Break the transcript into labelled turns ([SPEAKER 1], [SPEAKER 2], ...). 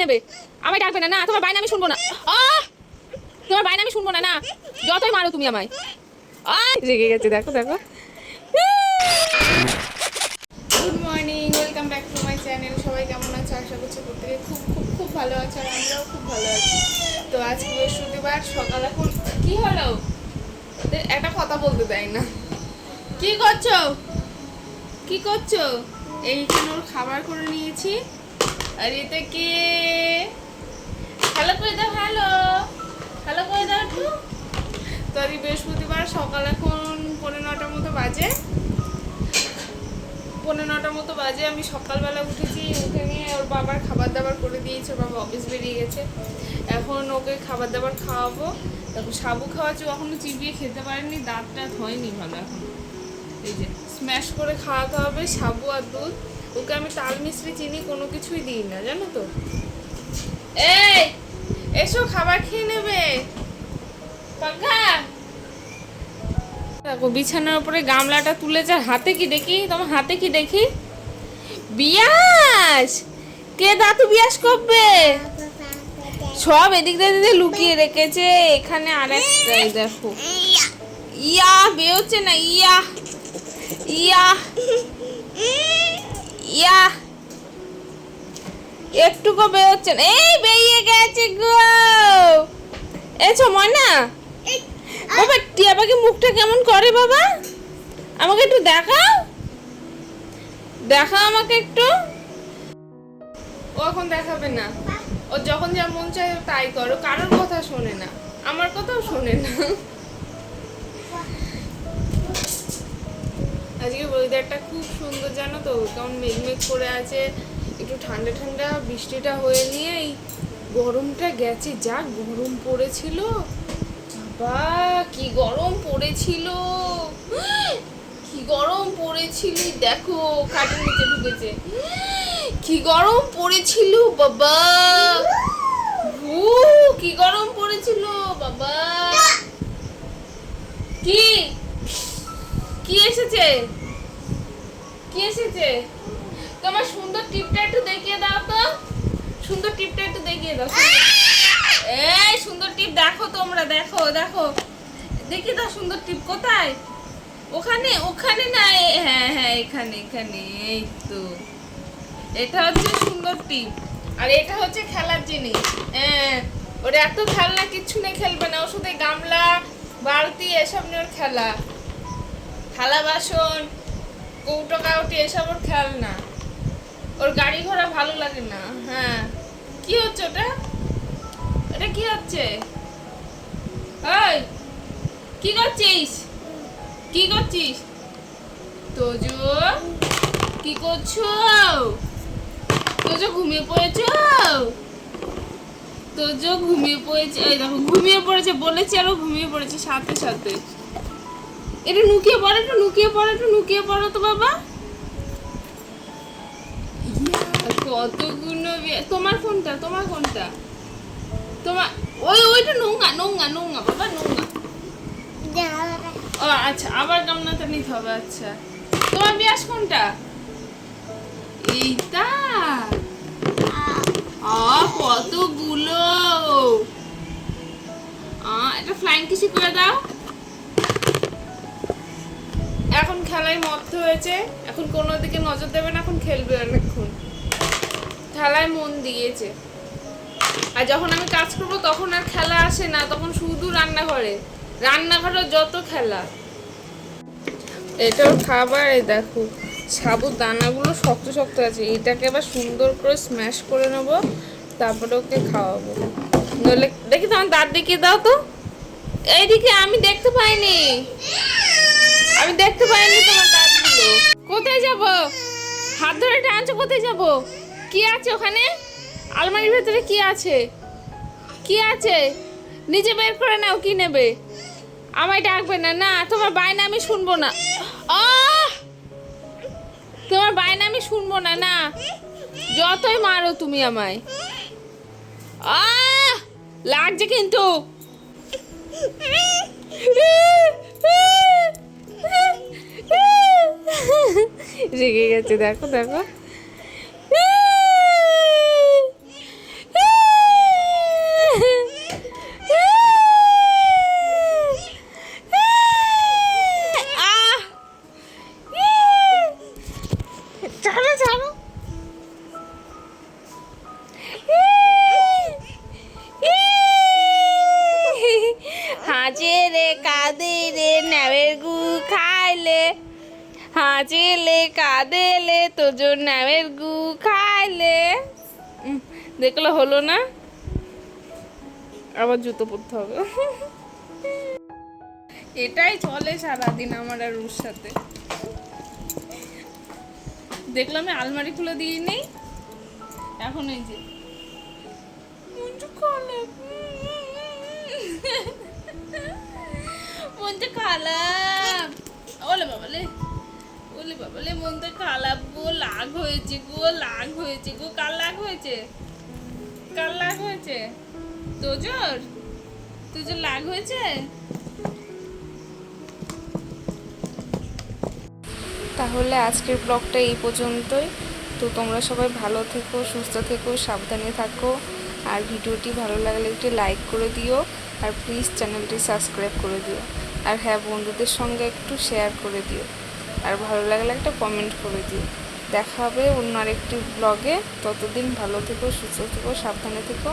[SPEAKER 1] নেবে? আমায় ডাকবে না? না, তোমার বায়না আমি শুনবো না। তোমার বায়না আমি শুনবো না। না, যতই মারো তুমি আমায়। রেগে গেছে, দেখো দেখো। Good morning, welcome back to my channel. সবাই কেমন আছে? আশা করছি প্রত্যেকে খুব খুব খুব ভালো আছে, আর আমরাও খুব ভালো আছি। তো আজ বৃহস্পতিবার সকাল। এখন কি হলো? ওদের একটা কথা বলতে দেয় না। কি করছো? কি করছো? এইখানে ওর খাবার করে নিয়েছি। আর এতে কি ভালো করে দাও, ভালো ভালো করে দাও একটু। তো আজ বৃহস্পতিবার সকাল এখন 9:45 মতো বাজে। 9:45 মতো বাজে। আমি সকালবেলা উঠেছি, উঠে নিয়ে ওর বাবার খাবার দাবার করে দিয়েছে। ওর বাবা অফিস বেরিয়ে গেছে। এখন ওকে খাবার দাবার খাওয়াবো। তারপর সাবু খাওয়াচ্ছি, এখনো চিবিয়ে খেতে পারেনি, দাঁত টাত হয়নি ভালো। এখন এই যে স্ম্যাশ করে খাওয়াতে হবে সাবু আর দুধ। ওকে আমি তাল মিশ্রি চিনি কোনো কিছুই দিই না, জানো তো। এই এসো, খাবার খেয়ে নেবে। পাগা দেখো বিছানার উপরে গামলাটা তুলেছে। হাতে কি দেখি? তোমার হাতে কি দেখি? বিয়াস কে? দাদু বিয়াস করবে সব এদিক দিয়ে লুকিয়ে রেখেছে। এখানে আরেকটাই দেখো। ইয়া বেরোচ্ছে না। ইয়া ইয়া ইয়া একটুকু বেরোচ্ছে না। এই বেরিয়ে গেছে গো। এছো ময়না, বাবা টিয়া পাখি মুখটা কেমন করে বাবা? আমাকে একটু দেখাও, দেখাও আমাকে একটু। ও এখন দেখাবে না। ও যখন যা মন চায় তাই করো, কারোর কথা শোনে না, আমার কথাও শোনে না। আজকে ওয়েদারটা খুব সুন্দর, জানো তো। কেমন মেঘমেঘ করে আছে, একটু ঠান্ডা ঠান্ডা। বৃষ্টিটা হয়ে নিয়ে এই গরমটা গেছে। যা গরম পড়েছিল বাবা, কি গরম পড়েছিল, কি গরম পড়েছিল। দেখো খাটের নিচে ঢুকেছে। কি গরম পড়েছিল বাবা, কি গরম পড়েছিল বাবা। কি কি এসেছে? কি এসেছে? তোমার সুন্দর টিপটা একটু দেখিয়ে দাও তো। সুন্দর টিপটা একটু দেখিয়ে দাও। এই সুন্দর টিপ দেখো তোমরা, দেখো দেখো, দেখিয়ে দাও সুন্দর টিপ। কোথায়? ওখানে? ওখানে না, হ্যাঁ হ্যাঁ এখানে এখানে। এই তো, এটা হচ্ছে সুন্দর টিপ। আর এটা হচ্ছে খেলার জিনিস। হ্যাঁ, ওটা এত খেলনা কিচ্ছু নেই, খেলবে না। ও শুধু গামলা বালতি এসব নিয়ে ওর খেলা। থালা বাসন কৌটো কাউটি এসব ওর খেলনা। ওর গাড়ি ঘোড়া ভালো লাগে না। হ্যাঁ, কি হচ্ছে ওটা? এটা কি হচ্ছে? এই কি করছিস? কি করছিস? তোজো কি করছো? তোজো ঘুমিয়ে পড়েছো? তোজো ঘুমিয়ে পড়েছে। এই দেখো ঘুমিয়ে পড়েছে, বলেছি আরো ঘুমিয়ে পড়েছে সাথে সাথে। একটু নুকিয়ে পড়ো, একটু নুকিয়ে পড়ো, একটু নুকিয়ে পড়ো তো বাবা। কতগুলো তোমার ফোনটা, তোমার ফোনটা, তোমার ওইটা নোংরা নোংরা নোংরা বাবা, নোংরা। ও আচ্ছা, আবার গামলাটা নিতে হবে। আচ্ছা, তোমার বিয়াস কোনটা? এইটা? কতগুলো। এটা ফ্লাইং কিসি করে দাও। এখন খেলায় মত্ত হয়েছে, এখন কোনো দিকে নজর দেবে না, এখন খেলবে অনেকক্ষণ। খেলায় মন দিয়েছে। আর যখন আমি কাজ করব তখন আর খেলা আসে না, তখন শুধু রান্নাঘরে, রান্নাঘরে যত খেলা। এটাও খাবার। এই দেখো সাবুর দানাগুলো শক্ত শক্ত আছে, এটাকে এবার সুন্দর করে স্ম্যাশ করে নেবো, তারপরে ওকে খাওয়াবো। নইলে দেখি তোমার দাঁত দেখিয়ে দাও তো। এইদিকে আমি দেখতে পাইনি, আমি দেখতে পাইনি তোমার দাঁতগুলো। কোথায় যাব? হাত ধরে টানছো, কোথায় যাব? কি আছে ওখানে? আলমারির ভেতরে কি আছে? কি আছে? নিজে বের করে নাও, কি নেবে? আমায় ডাকবে না। না, তোমার বায়না আমি শুনবো না। তোমার বায়না আমি শুনবো না। না, যতই মারো তুমি আমায়। লাগছে কিন্তু। রেগে গেছে, দেখো দেখো। নাচেলে কাঁদেলে তোর নামের গু খাইলে। দেখলে হলো না, আবার জুতো পরতে হবে। এটাই চলে সারাদিন আমার আর ওর সাথে। দেখলাম আমি আলমারি খুলে দিইনি, এখন এই যে মনটা খারাপ। ওলে বাবালে, ওলে বাবালে, মনটা খারাপ গো, লাগ হয়েছে গো, লাগ হয়েছে গো। কার লাগ হয়েছে? কার লাগ হয়েছে? তোজোর? তোজোর লাগ হয়েছে? তাহলে আজকের ব্লগটা এই পর্যন্তই। তো তোমরা সবাই ভালো থেকো, সুস্থ থেকো, সাবধানে থাকো। আর ভিডিওটি ভালো লাগলে একটি লাইক করে দিও, আর প্লিজ চ্যানেলটি সাবস্ক্রাইব করে দিও। আর হ্যাঁ, বন্ধুদের সঙ্গে একটু শেয়ার করে দিও, আর ভালো লাগলে একটা কমেন্ট করে দিও। দেখা হবে অন্য আরেকটি ব্লগে। ততদিন ভালো থেকো, সুস্থ থেকো, সাবধানে থেকো।